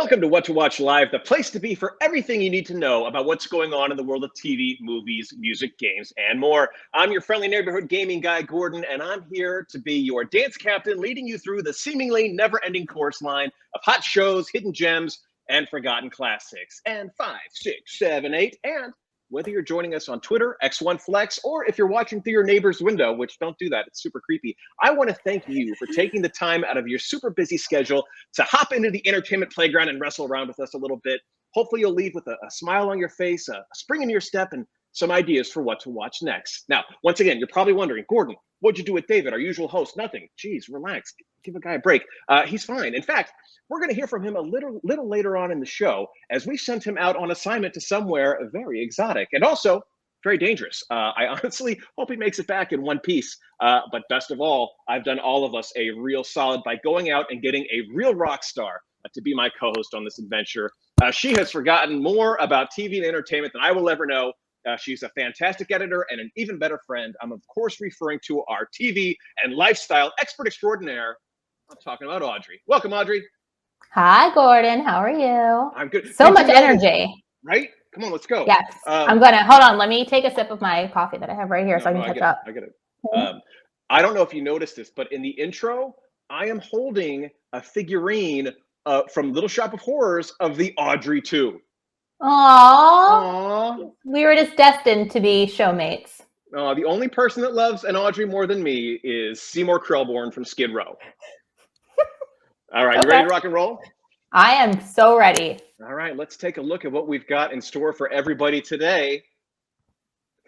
Welcome to What to Watch Live, the place to be for everything you need to know about what's going on in the world of TV, movies, music, games, and more. I'm your friendly neighborhood gaming guy, Gordon, and I'm here to be your dance captain, leading you through the seemingly never-ending course line of hot shows, hidden gems, and forgotten classics. And 5, 6, 7, 8, and whether you're joining us on Twitter, X1 Flex, or if you're watching through your neighbor's window, which don't do that, it's super creepy. I want to thank you for taking the time out of your super busy schedule to hop into the entertainment playground and wrestle around with us a little bit. Hopefully you'll leave with a smile on your face, a spring in your step, and some ideas for what to watch next. Now, once again, you're probably wondering, Gordon, what'd you do with David, our usual host? Nothing. Geez, relax. Give a guy a break. He's fine. In fact, we're going to hear from him a little later on in the show as we sent him out on assignment to somewhere very exotic and also very dangerous. I honestly hope he makes it back in one piece. But best of all, I've done all of us a real solid by going out and getting a real rock star to be my co-host on this adventure. She has forgotten more about TV and entertainment than I will ever know. She's a fantastic editor and an even better friend. I'm, of course, referring to our TV and lifestyle expert extraordinaire. I'm talking about Audrey. Welcome, Audrey. Hi, Gordon. How are you? I'm good. So much energy. Right? Come on, let's go. Yes. I'm going to, hold on. Let me take a sip of my coffee that I have right here so I can catch up. I get it. I don't know if you noticed this, but in the intro, I am holding a figurine from Little Shop of Horrors of the Audrey 2. Aww. We were just destined to be showmates. The only person that loves an Audrey more than me is Seymour Krelborn from Skid Row. All right, You ready to rock and roll? I am so ready. All right, let's take a look at what we've got in store for everybody today.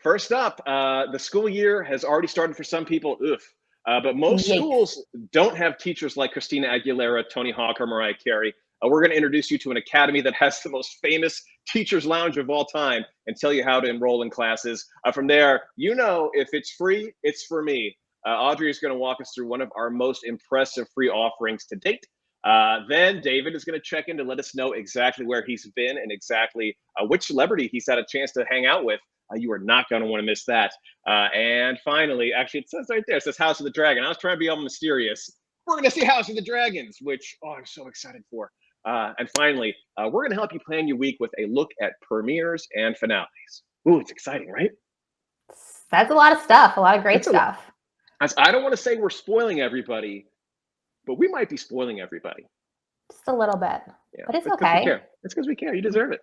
First up, the school year has already started for some people. But most schools don't have teachers like Christina Aguilera, Tony Hawk, or Mariah Carey. We're going to introduce you to an academy that has the most famous teachers lounge of all time and tell you how to enroll in classes. From there, if it's free, it's for me. Audrey is going to walk us through one of our most impressive free offerings to date. Then David is going to check in to let us know exactly where he's been and exactly which celebrity he's had a chance to hang out with. You are not going to want to miss that. And finally, actually, it says right there, it says House of the Dragon. I was trying to be all mysterious. We're going to see House of the Dragons, which, I'm so excited for. And finally, we're going to help you plan your week with a look at premieres and finales. Ooh, it's exciting, right? That's a lot of stuff, a lot of great stuff. I don't want to say we're spoiling everybody, but we might be spoiling everybody. Just a little bit, but it's okay. It's because we care. You deserve it.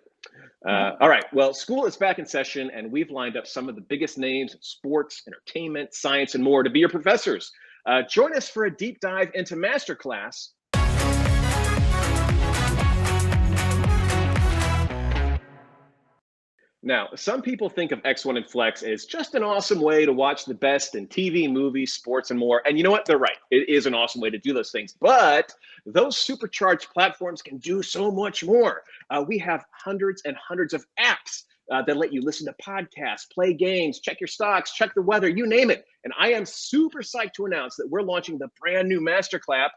All right. Well, school is back in session, and we've lined up some of the biggest names in sports, entertainment, science, and more to be your professors. Join us for a deep dive into Masterclass. Now, some people think of X1 and Flex as just an awesome way to watch the best in TV, movies, sports, and more. And you know what? They're right. It is an awesome way to do those things. But those supercharged platforms can do so much more. We have hundreds and hundreds of apps that let you listen to podcasts, play games, check your stocks, check the weather, you name it. And I am super psyched to announce that we're launching the brand new Masterclass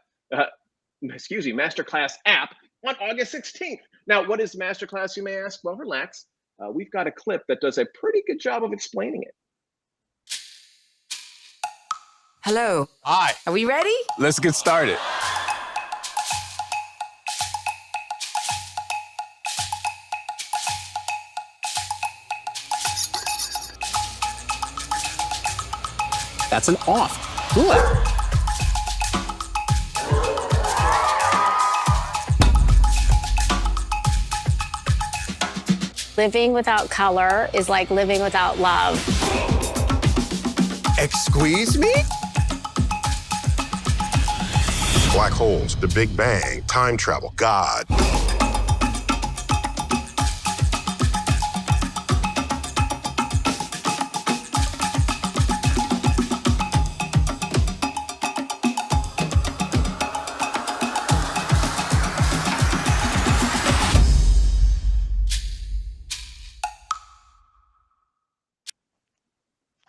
app on August 16th. Now, what is Masterclass, you may ask? Well, relax. We've got a clip that does a pretty good job of explaining it. Hello. Hi. Are we ready? Let's get started. That's an off. Good. Living without color is like living without love. Excuse me? Black holes, the Big Bang, time travel, God.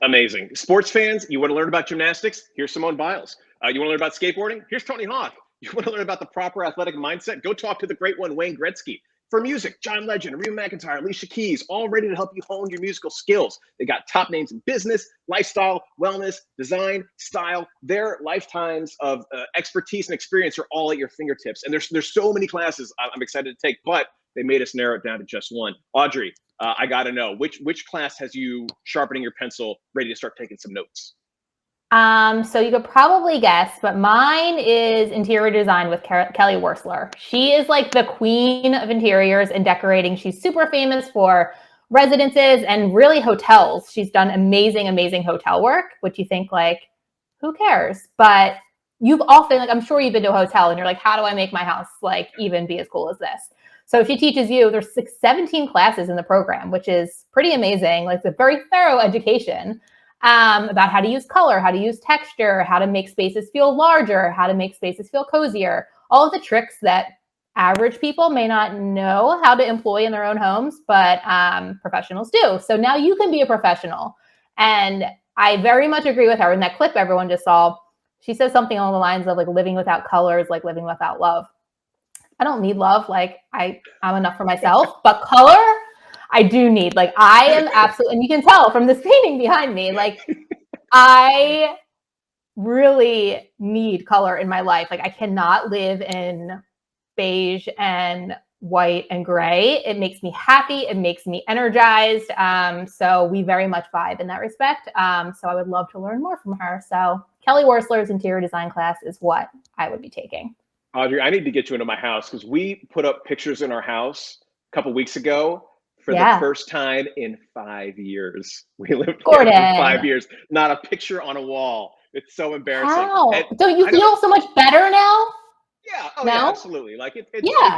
Amazing. Sports fans, you want to learn about gymnastics? Here's Simone Biles. You want to learn about skateboarding? Here's Tony Hawk. You want to learn about the proper athletic mindset? Go talk to the great one, Wayne Gretzky. For music, John Legend, Reba McEntire, Alicia Keys, all ready to help you hone your musical skills. They got top names in business, lifestyle, wellness, design, style. Their lifetimes of expertise and experience are all at your fingertips. And there's so many classes I'm excited to take, but they made us narrow it down to just one. Audrey, I got to know, which class has you sharpening your pencil, ready to start taking some notes? So you could probably guess, but mine is interior design with Kelly Wursler. She is like the queen of interiors and decorating. She's super famous for residences and really hotels. She's done amazing, amazing hotel work, which you think like, who cares? But you've often, like, I'm sure you've been to a hotel and you're like, how do I make my house like even be as cool as this? So she teaches you, there's 17 classes in the program, which is pretty amazing. Like, it's a very thorough education. About how to use color, how to use texture, how to make spaces feel larger, how to make spaces feel cozier, all of the tricks that average people may not know how to employ in their own homes, but professionals do. So now you can be a professional. And I very much agree with her. In that clip everyone just saw, she says something along the lines of like living without color is like living without love. I don't need love. Like I'm enough for myself, but color, I do need. Like, I am absolutely, and you can tell from this painting behind me, like, I really need color in my life. Like, I cannot live in beige and white and gray. It makes me happy. It makes me energized. So we very much vibe in that respect. So I would love to learn more from her. So Kelly Wursler's interior design class is what I would be taking. Audrey, I need to get you into my house because we put up pictures in our house a couple weeks ago. For the first time in 5 years. We lived together for 5 years. Not a picture on a wall. It's so embarrassing. How? Don't you feel so much better now? Yeah. Oh, no? Yeah, absolutely. Like you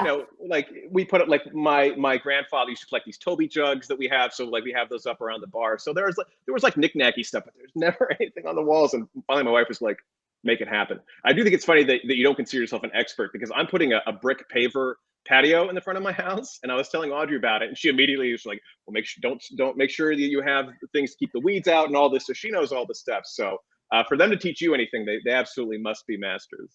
know, like we put up, like my grandfather used to collect these Toby jugs that we have. So like we have those up around the bar. So there was like knick-knacky stuff, but there's never anything on the walls. And finally my wife was like, make it happen. I do think it's funny that you don't consider yourself an expert, because I'm putting a brick paver patio in the front of my house, and I was telling Audrey about it, and she immediately was like, well, don't make sure that you have things to keep the weeds out and all this. So she knows all the steps. So for them to teach you anything, they absolutely must be masters.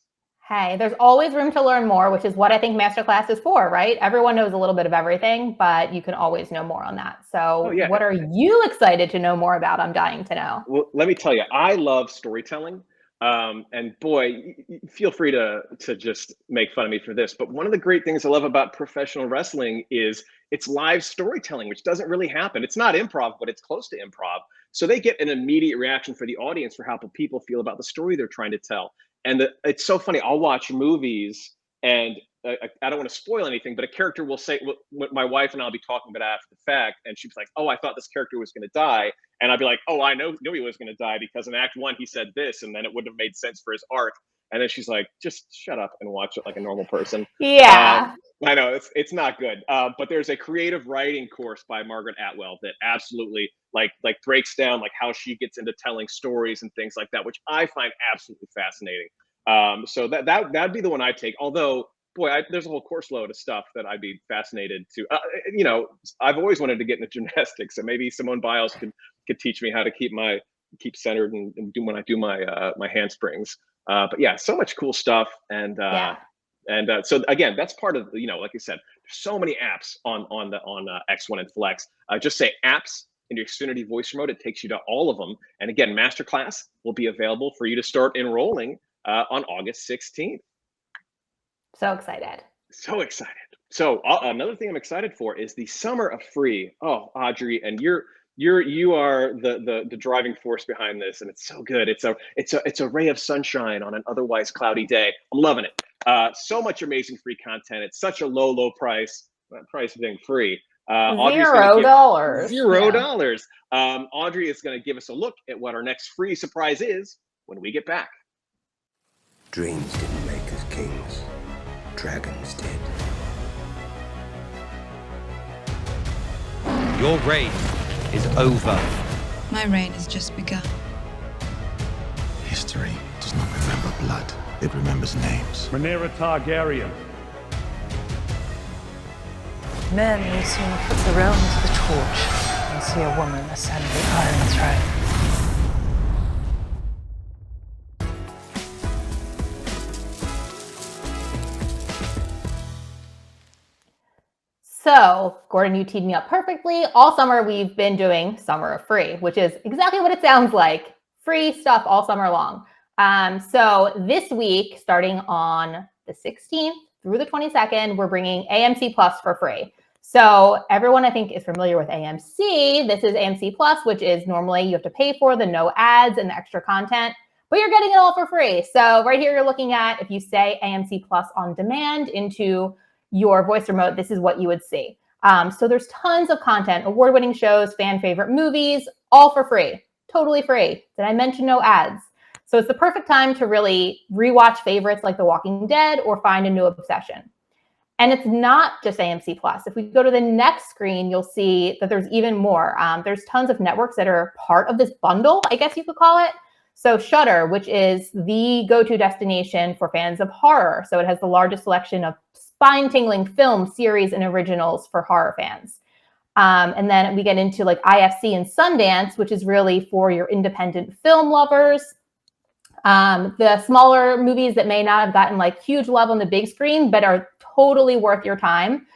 Hey, there's always room to learn more, which is what I think masterclass is for, right? Everyone knows a little bit of everything, but you can always know more on that. So What are you excited to know more about? I'm dying to know. Well, let me tell you, I love storytelling. And boy, feel free to just make fun of me for this, but one of the great things I love about professional wrestling is it's live storytelling, which doesn't really happen. It's not improv, but it's close to improv. So they get an immediate reaction for the audience for how people feel about the story they're trying to tell. And it's so funny. I'll watch movies and I don't want to spoil anything, but a character will say, my wife and I'll be talking about it after the fact, and she's like, oh, I thought this character was going to die. And I'd be like, oh, I knew he was going to die because in Act 1 he said this, and then it wouldn't have made sense for his arc. And then she's like, just shut up and watch it like a normal person. Yeah. I know it's not good. But there's a creative writing course by Margaret Atwell that absolutely like breaks down like how she gets into telling stories and things like that, which I find absolutely fascinating. So that'd be the one I take. Although, boy, there's a whole course load of stuff that I'd be fascinated to. You know, I've always wanted to get into gymnastics, so maybe Simone Biles could teach me how to keep centered and do when I do my handsprings. But yeah, so much cool stuff. And so again, that's part of, you know, like I said, there's so many apps on X1 and Flex. Just say apps in your Xfinity voice remote. It takes you to all of them. And again, Masterclass will be available for you to start enrolling on August 16th. So excited. So excited. So another thing I'm excited for is the Summer of Free. Oh, Audrey, and you are the driving force behind this, and it's so good. It's a ray of sunshine on an otherwise cloudy day. I'm loving it. So much amazing free content. It's such a low price. Price being free. $0. $0. Audrey is going to give us a look at what our next free surprise is when we get back. Dreams didn't make us kings. Dragons did. Your reign is over. My reign has just begun. History does not remember blood. It remembers names. Rhaenyra Targaryen. Men will soon put the realm to the torch and see a woman ascend the Iron Throne. So, Gordon, you teed me up perfectly. All summer, we've been doing Summer of Free, which is exactly what it sounds like. Free stuff all summer long. So this week, starting on the 16th through the 22nd, we're bringing AMC Plus for free. So everyone, I think, is familiar with AMC. This is AMC Plus, which is normally you have to pay for the no ads and the extra content, but you're getting it all for free. So right here, you're looking at, if you say AMC Plus on demand into your voice remote, this is what you would see. So there's tons of content, award-winning shows, fan favorite movies, all for free, totally free. Did I mention no ads? So it's the perfect time to really rewatch favorites like The Walking Dead or find a new obsession. And it's not just AMC Plus. If we go to the next screen, you'll see that there's even more. There's tons of networks that are part of this bundle, I guess you could call it. So Shudder, which is the go-to destination for fans of horror. So it has the largest selection of spine-tingling films, series, and originals for horror fans. And then we get into like IFC and Sundance, which is really for your independent film lovers. The smaller movies that may not have gotten like huge love on the big screen, but are totally worth your time.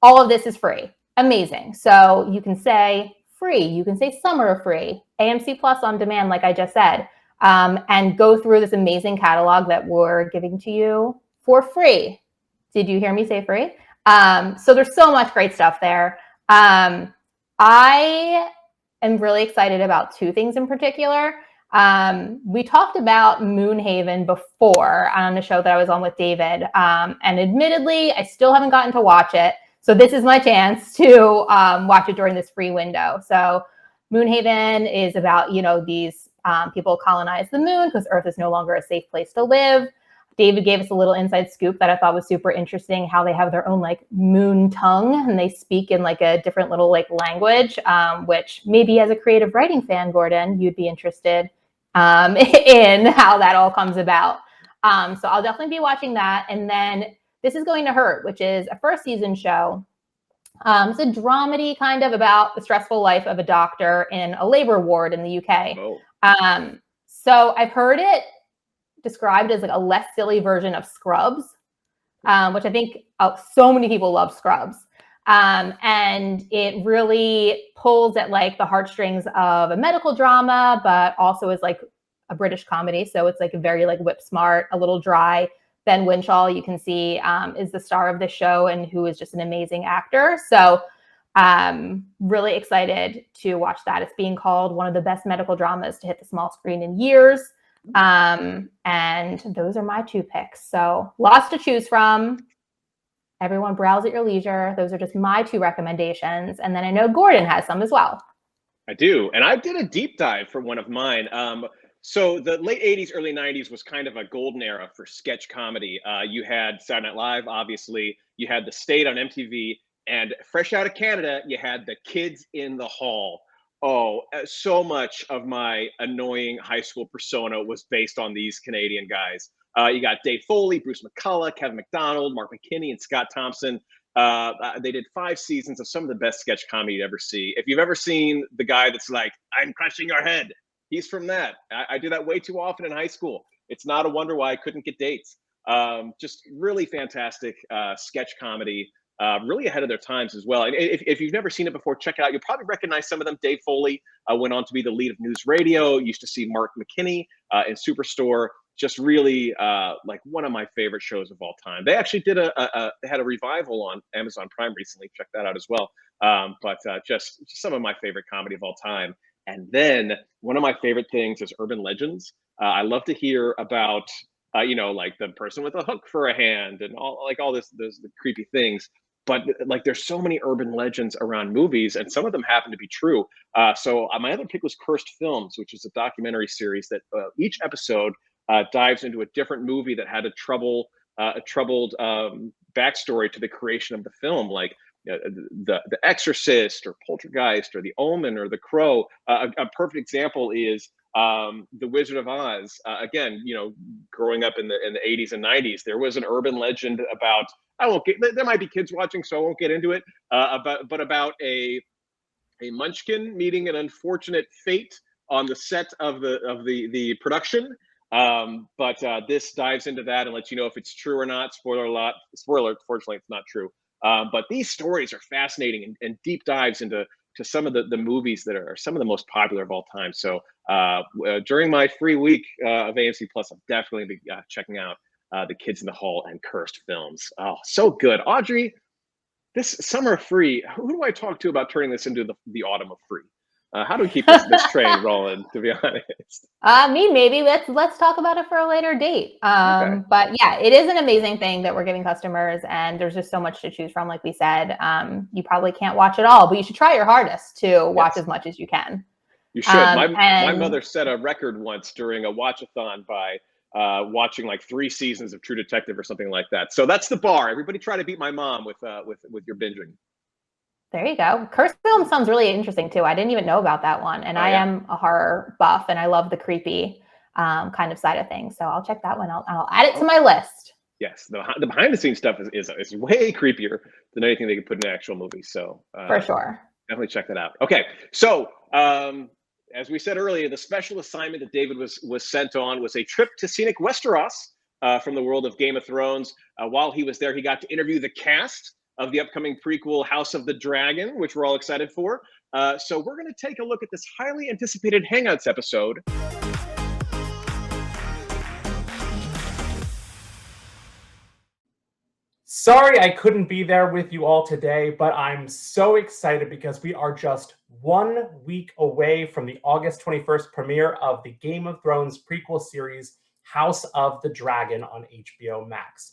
All of this is free. Amazing. So you can say free, you can say summer of free, AMC Plus on demand, like I just said, and go through this amazing catalog that we're giving to you for free. Did you hear me say free? So there's so much great stuff there. I am really excited about two things in particular. We talked about Moonhaven before on the show that I was on with David. And admittedly, I still haven't gotten to watch it. So this is my chance to watch it during this free window. So Moonhaven is about, these people colonize the moon because Earth is no longer a safe place to live. David gave us a little inside scoop that I thought was super interesting, how they have their own like moon tongue and they speak in like a different little like language, which maybe as a creative writing fan, Gordon, you'd be interested in how that all comes about. So I'll definitely be watching that. And then This Is Going to Hurt, which is a first season show. It's a dramedy kind of about the stressful life of a doctor in a labor ward in the UK. Oh. So I've heard it described as like a less silly version of Scrubs, which I think so many people love Scrubs. And it really pulls at like the heartstrings of a medical drama, but also is like a British comedy. So it's like a very like whip smart, a little dry. Ben Whishaw, you can see, is the star of the show and who is just an amazing actor. So really excited to watch that. It's being called one of the best medical dramas to hit the small screen in years. And those are my two picks. So lots to choose from. Everyone browse at your leisure. Those are just my two recommendations. And then I know Gordon has some as well. I do. And I did a deep dive for one of mine. So the late 80s, early 90s was kind of a golden era for sketch comedy. You had Saturday Night Live, obviously. You had The State on MTV. And fresh out of Canada, you had The Kids in the Hall. Oh, so much of my annoying high school persona was based on these Canadian guys. You got Dave Foley, Bruce McCullough, Kevin McDonald, Mark McKinney, and Scott Thompson. They did 5 seasons of some of the best sketch comedy you'd ever see. If you've ever seen the guy that's like, I'm crushing your head, he's from that. I do that way too often in high school. It's not a wonder why I couldn't get dates. Just really fantastic sketch comedy. Really ahead of their times as well. And if you've never seen it before, check it out. You'll probably recognize some of them. Dave Foley went on to be the lead of News Radio. Used to see Mark McKinney in Superstore. Just really like one of my favorite shows of all time. They actually did they had a revival on Amazon Prime recently. Check that out as well. But just some of my favorite comedy of all time. And then one of my favorite things is urban legends. I love to hear about like the person with a hook for a hand and all those the creepy things. But like, there's so many urban legends around movies, and some of them happen to be true. So my other pick was Cursed Films, which is a documentary series that each episode dives into a different movie that had a troubled backstory to the creation of the film, like the Exorcist or Poltergeist or The Omen or The Crow. A perfect example is The Wizard of Oz. Again, growing up in the 80s and 90s, there was an urban legend about, there might be kids watching, so I won't get into it, about a munchkin meeting an unfortunate fate on the set of the production. But this dives into that and lets you know if it's true or not. Spoiler alert, fortunately it's not true. But these stories are fascinating and deep dives into some of the movies that are some of the most popular of all time. So during my free week of AMC Plus, I'll definitely be checking out The Kids in the Hall and Cursed films. Oh, so good. Audrey, this summer free, who do I talk to about turning this into the autumn of free? How do we keep this train rolling, to be honest? Me, maybe let's talk about it for a later date. Okay. But yeah, it is an amazing thing that we're giving customers, and there's just so much to choose from. Like we said, you probably can't watch it all, but you should try your hardest to watch as much as you can. You should. My mother set a record once during a watch-a-thon by watching like 3 seasons of True Detective or something like that. So that's the bar. Everybody try to beat my mom with your binging. There you go. Cursed film sounds really interesting too. I didn't even know about that one. And I am a horror buff and I love the creepy kind of side of things. So I'll check that one. I'll add it to my list. Yes. The behind the scenes stuff is way creepier than anything they could put in an actual movie. So for sure. Definitely check that out. Okay. So as we said earlier, the special assignment that David was sent on was a trip to scenic Westeros from the world of Game of Thrones. While he was there, he got to interview the cast of the upcoming prequel House of the Dragon, which we're all excited for. So we're going to take a look at this highly anticipated Hangouts episode. Sorry I couldn't be there with you all today, but I'm so excited because we are just 1 week away from the August 21st premiere of the Game of Thrones prequel series, House of the Dragon on HBO Max.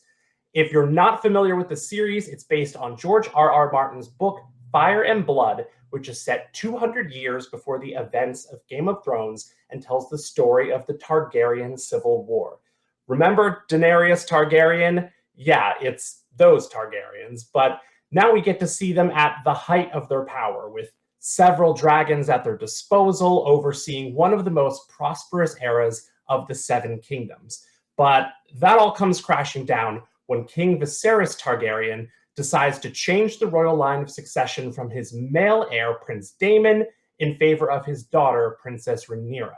If you're not familiar with the series, it's based on George R.R. Martin's book, Fire and Blood, which is set 200 years before the events of Game of Thrones and tells the story of the Targaryen Civil War. Remember Daenerys Targaryen? Yeah, it's those Targaryens, but now we get to see them at the height of their power, with several dragons at their disposal, overseeing one of the most prosperous eras of the Seven Kingdoms. But that all comes crashing down when King Viserys Targaryen decides to change the royal line of succession from his male heir, Prince Daemon, in favor of his daughter, Princess Rhaenyra.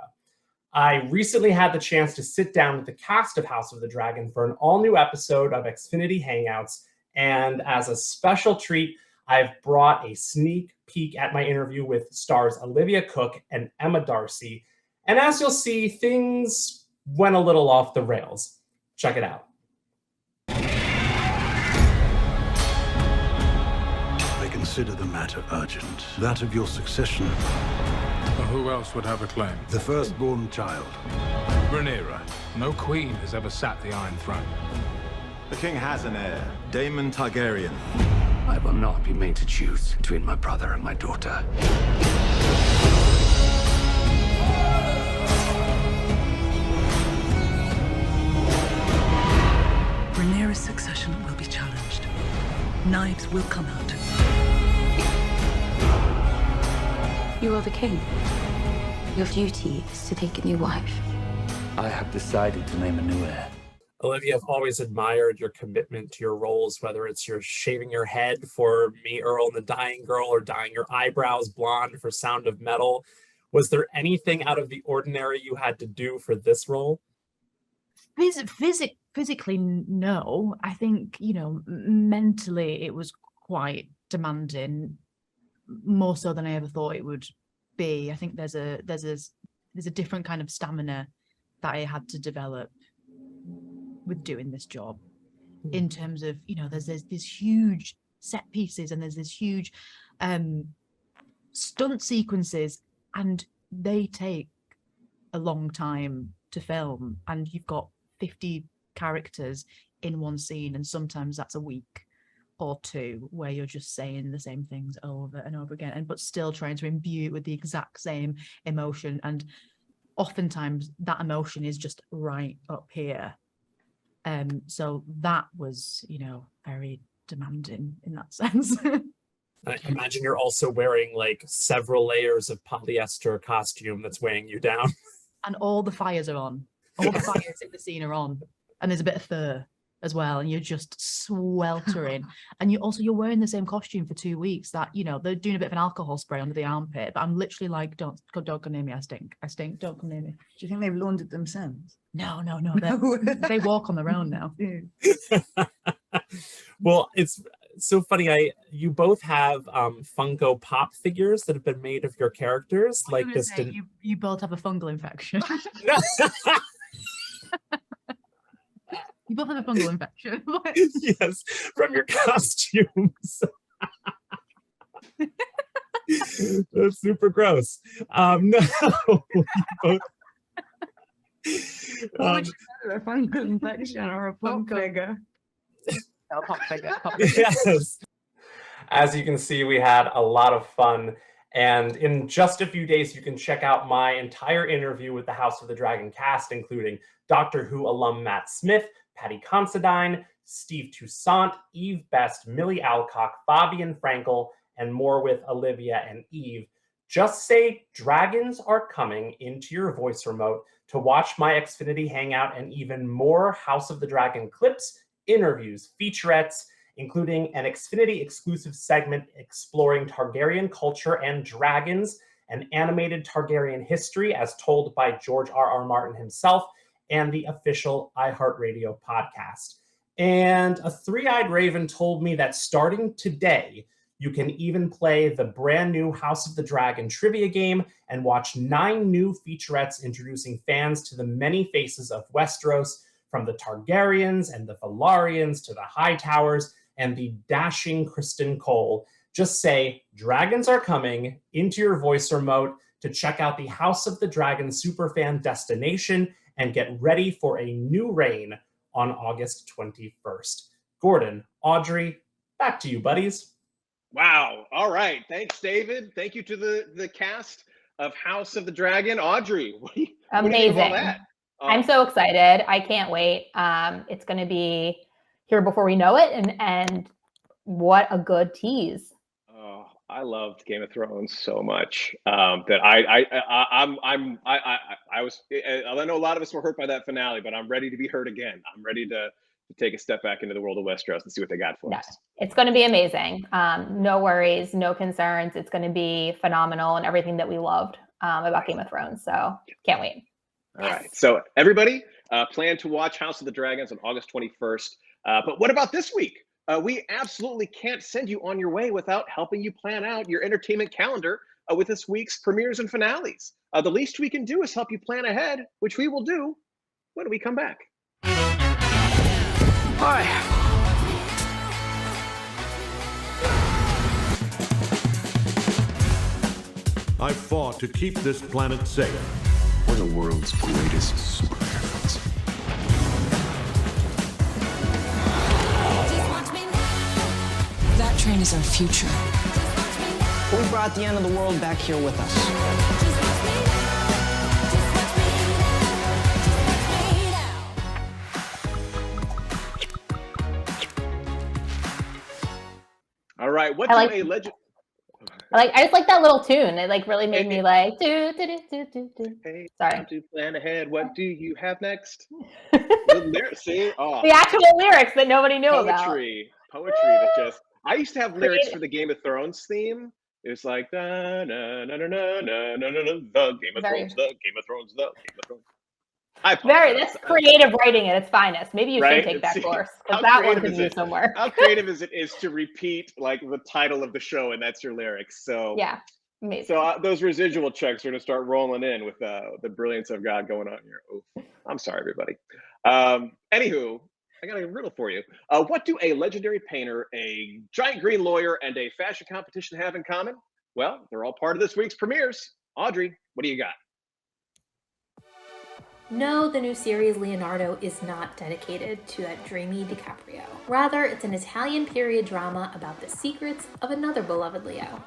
I recently had the chance to sit down with the cast of House of the Dragon for an all-new episode of Xfinity Hangouts, and as a special treat, I've brought a sneak peek at my interview with stars Olivia Cooke and Emma Darcy, and as you'll see, things went a little off the rails. Check it out. Consider the matter urgent. That of your succession. Well, who else would have a claim? The firstborn child. Rhaenyra. No queen has ever sat the Iron Throne. The king has an heir, Daemon Targaryen. I will not be made to choose between my brother and my daughter. Rhaenyra's succession will be challenged. Knives will come out. You are the king. Your duty is to take a new wife. I have decided to name a new heir. Olivia, I've always admired your commitment to your roles, whether it's your shaving your head for Me, Earl and the Dying Girl, or dyeing your eyebrows blonde for Sound of Metal. Was there anything out of the ordinary you had to do for this role? Physically, no. I think, mentally it was quite demanding, more so than I ever thought it would be. I think there's a different kind of stamina that I had to develop with doing this job, in terms of, there's these huge set pieces and there's this huge stunt sequences, and they take a long time to film, and you've got 50 characters in one scene, and sometimes that's a week or two where you're just saying the same things over and over again, but still trying to imbue it with the exact same emotion. And oftentimes that emotion is just right up here. So that was, very demanding in that sense. I imagine you're also wearing like several layers of polyester costume that's weighing you down. And all the fires are on. All the fires in the scene are on. And there's a bit of fur as well, and you're just sweltering. And you're wearing the same costume for 2 weeks that, they're doing a bit of an alcohol spray under the armpit, but I'm literally like, don't come near me, I stink, don't come near me. Do you think they've laundered themselves? No. They walk on their own now. Well, it's so funny. You both have Funko Pop figures that have been made of your characters. Like this. You both have a fungal infection. You both have a fungal infection. Yes, from your costumes. That's super gross. No, you both. What would you rather, a fungal infection or a pop figure? No, pop figure. Pop figure. Yes. As you can see, we had a lot of fun. And in just a few days, you can check out my entire interview with the House of the Dragon cast, including Doctor Who alum Matt Smith, Patty Considine, Steve Toussaint, Eve Best, Millie Alcock, Fabian Frankel, and more with Olivia and Eve. Just say dragons are coming into your voice remote to watch my Xfinity Hangout and even more House of the Dragon clips, interviews, featurettes, including an Xfinity exclusive segment exploring Targaryen culture and dragons, an animated Targaryen history as told by George R.R. Martin himself, and the official iHeartRadio podcast. And a three-eyed raven told me that starting today, you can even play the brand new House of the Dragon trivia game and watch 9 new featurettes introducing fans to the many faces of Westeros, from the Targaryens and the Velaryons to the Hightowers and the dashing Kristen Cole. Just say, dragons are coming into your voice remote to check out the House of the Dragon superfan destination and get ready for a new reign on August 21st. Gordon, Audrey, back to you, buddies. Wow. All right. Thanks, David. Thank you to the cast of House of the Dragon. Audrey, what do you think of all that? I'm so excited. I can't wait. It's going to be here before we know it. And what a good tease. Oh, I loved Game of Thrones so much that I know a lot of us were hurt by that finale, but I'm ready to be hurt again. I'm ready to take a step back into the world of Westeros and see what they got for us. It's going to be amazing. No worries, no concerns. It's going to be phenomenal and everything that we loved about Game of Thrones. So can't wait. All right. So everybody plan to watch House of the Dragons on August 21st. But what about this week? We absolutely can't send you on your way without helping you plan out your entertainment calendar with this week's premieres and finales. The least we can do is help you plan ahead, which we will do when we come back. Hi. I fought to keep this planet safe. We're the world's greatest superheroes. That train is our future. We brought the end of the world back here with us. All right, what I do a legend? I just like that little tune. It like really made me like do. Hey, Sorry. To plan ahead. What do you have next? The lyrics, see? Oh, The actual lyrics that nobody knew about. poetry that just. I used to have lyrics for the Game of Thrones theme. It's like da na na na na na na na the Game of Thrones, the Game of Thrones, the Game of Thrones. That's creative writing at its finest. Maybe you should take that course because that one could be somewhere. How creative is it to repeat like the title of the show and that's your lyrics? So yeah, amazing. So those residual checks are going to start rolling in with the brilliance of God going on here. Oof. I'm sorry, everybody. Anywho, I got a riddle for you. What do a legendary painter, a giant green lawyer, and a fashion competition have in common? Well, they're all part of this week's premieres. Audrey, what do you got? No, the new series Leonardo is not dedicated to that dreamy DiCaprio. Rather, it's an Italian period drama about the secrets of another beloved Leo,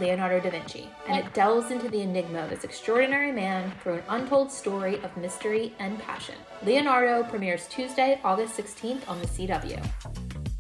Leonardo da Vinci, and it delves into the enigma of this extraordinary man through an untold story of mystery and passion. Leonardo premieres Tuesday, August 16th on the CW.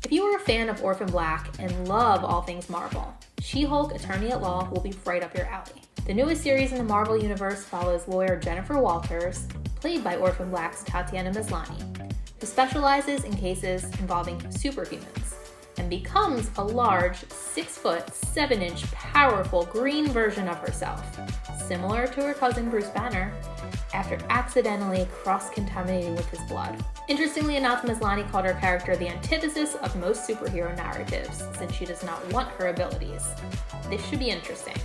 If you are a fan of Orphan Black and love all things Marvel, She-Hulk Attorney at Law will be right up your alley. The newest series in the Marvel Universe follows lawyer Jennifer Walters, played by Orphan Black's Tatiana Maslany, who specializes in cases involving superhumans, and becomes a large 6-foot, 7-inch, powerful green version of herself, similar to her cousin Bruce Banner, after accidentally cross-contaminating with his blood. Interestingly enough, Ms. Lonnie called her character the antithesis of most superhero narratives, since she does not want her abilities. This should be interesting.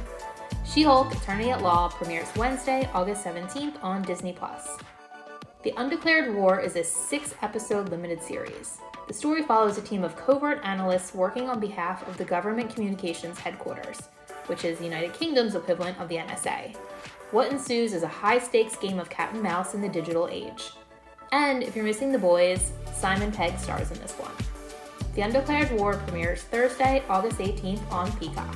She-Hulk: Attorney at Law premieres Wednesday, August 17th on Disney+. The Undeclared War is a 6-episode limited series. The story follows a team of covert analysts working on behalf of the Government Communications Headquarters, which is the United Kingdom's equivalent of the NSA. What ensues is a high-stakes game of cat and mouse in the digital age. And if you're missing The Boys, Simon Pegg stars in this one. The Undeclared War premieres Thursday, August 18th on Peacock.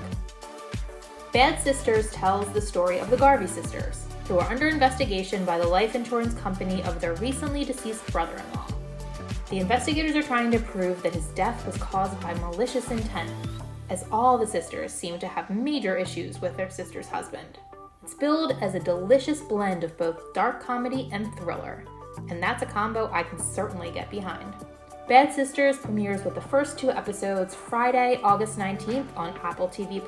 Bad Sisters tells the story of the Garvey sisters, who are under investigation by the life insurance company of their recently deceased brother-in-law. The investigators are trying to prove that his death was caused by malicious intent, as all the sisters seem to have major issues with their sister's husband. It's billed as a delicious blend of both dark comedy and thriller, and that's a combo I can certainly get behind. Bad Sisters premieres with the first 2 episodes Friday, August 19th on Apple TV+.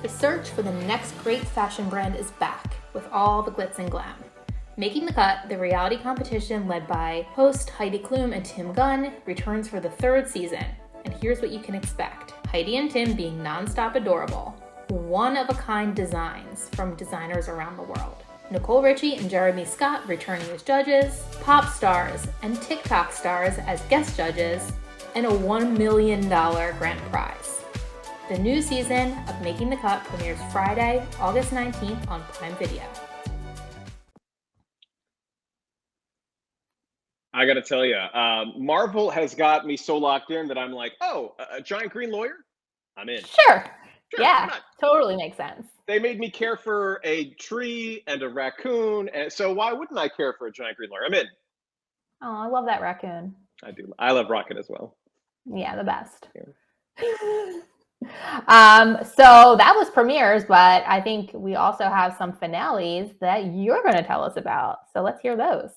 The search for the next great fashion brand is back, with all the glitz and glam. Making the Cut, the reality competition led by host Heidi Klum and Tim Gunn, returns for the 3rd season, and here's what you can expect. Heidi and Tim being non-stop adorable. One-of-a-kind designs from designers around the world. Nicole Richie and Jeremy Scott returning as judges, pop stars and TikTok stars as guest judges, and a $1 million grand prize. The new season of Making the Cut premieres Friday, August 19th on Prime Video. I got to tell you, Marvel has got me so locked in that I'm like, oh, a giant green lawyer? I'm in. Sure. Yeah, totally makes sense. They made me care for a tree and a raccoon, and so why wouldn't I care for a giant green lawyer? I'm in. Oh, I love that raccoon. I do. I love Rocket as well. Yeah, the best. Yeah. So that was premieres, but I think we also have some finales that you're going to tell us about. So let's hear those.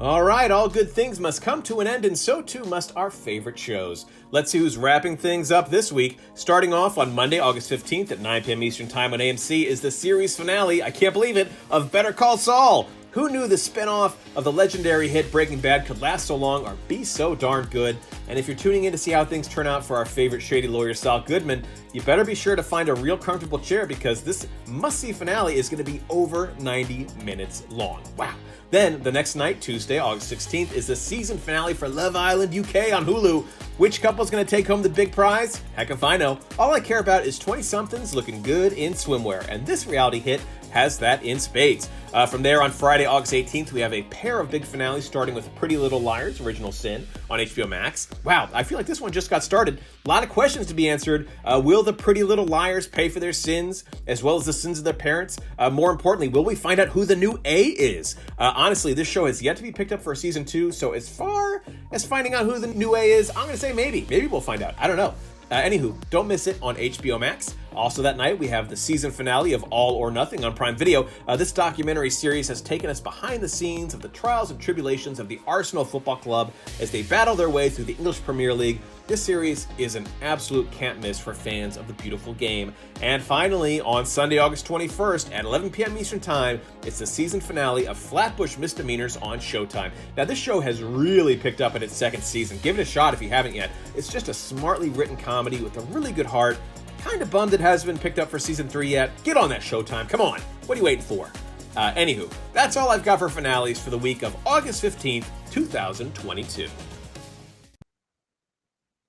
All right, all good things must come to an end, and so too must our favorite shows. Let's see who's wrapping things up this week. Starting off on Monday, August 15th at 9 p.m. Eastern Time on AMC is the series finale, I can't believe it, of Better Call Saul. Who knew the spinoff of the legendary hit Breaking Bad could last so long or be so darn good? And if you're tuning in to see how things turn out for our favorite shady lawyer, Saul Goodman, you better be sure to find a real comfortable chair because this must-see finale is going to be over 90 minutes long. Wow. Then, the next night, Tuesday, August 16th, is the season finale for Love Island UK on Hulu. Which couple's going to take home the big prize? Heck if I know. All I care about is 20-somethings looking good in swimwear, and this reality hit has that in spades. From there, on Friday, August 18th, we have a pair of big finales, starting with Pretty Little Liars, Original Sin, on HBO Max. Wow, I feel like this one just got started. A lot of questions to be answered. Will the Pretty Little Liars pay for their sins, as well as the sins of their parents? More importantly, will we find out who the new A is? Honestly, this show has yet to be picked up for season 2, so as far as finding out who the new A is, I'm going to say maybe. Maybe we'll find out. I don't know. Anywho, don't miss it on HBO Max. Also that night, we have the season finale of All or Nothing on Prime Video. This documentary series has taken us behind the scenes of the trials and tribulations of the Arsenal Football Club as they battle their way through the English Premier League. This series is an absolute can't miss for fans of the beautiful game. And finally, on Sunday, August 21st at 11 p.m. Eastern Time, it's the season finale of Flatbush Misdemeanors on Showtime. Now, this show has really picked up in its 2nd season. Give it a shot if you haven't yet. It's just a smartly written comedy with a really good heart. Kind of bummed it hasn't been picked up for season 3 yet. Get on that Showtime. Come on. What are you waiting for? Anywho, that's all I've got for finales for the week of August 15th, 2022.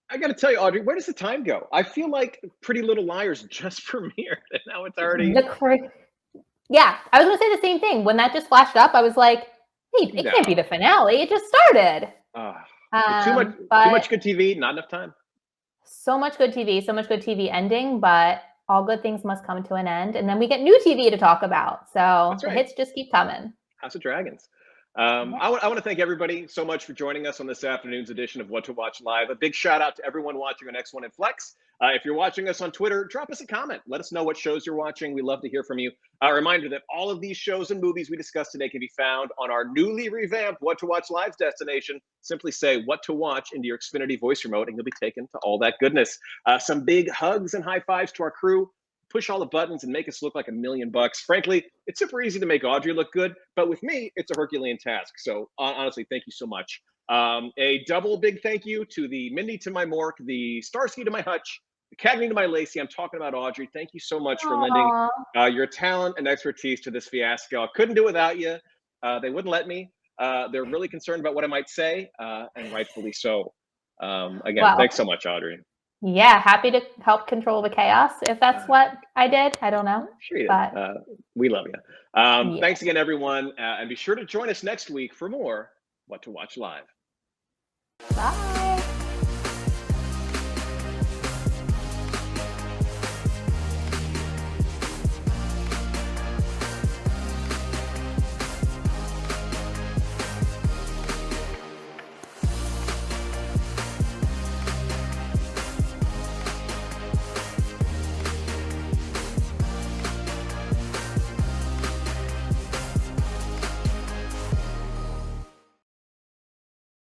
I got to tell you, Audrey, where does the time go? I feel like Pretty Little Liars just premiered, and now it's already... Yeah, I was going to say the same thing. When that just flashed up, I was like, hey, it can't be the finale. It just started. Too much good TV, not enough time. So much good TV ending, but all good things must come to an end. And then we get new TV to talk about. So the hits just keep coming. House of Dragons. I want to thank everybody so much for joining us on this afternoon's edition of What to Watch Live. A big shout out to everyone watching on X1 and Flex. If you're watching us on Twitter, drop us a comment. Let us know what shows you're watching. We love to hear from you. A reminder that all of these shows and movies we discussed today can be found on our newly revamped What to Watch Live destination. Simply say What to Watch into your Xfinity voice remote and you'll be taken to all that goodness. Some big hugs and high fives to our crew. push all the buttons and make us look like $1,000,000. Frankly, it's super easy to make Audrey look good, but with me, it's a Herculean task. So honestly, thank you so much. A double big thank you to the Mindy to my Mork, the Starsky to my Hutch, the Cagney to my Lacey. I'm talking about Audrey. Thank you so much for lending your talent and expertise to this fiasco. I couldn't do it without you. They wouldn't let me. They're really concerned about what I might say, and rightfully so. Again, thanks so much, Audrey. Yeah, happy to help control the chaos if that's what I did. I don't know. Sure you but did. We love you. Thanks again, everyone. And be sure to join us next week for more What to Watch Live. Bye.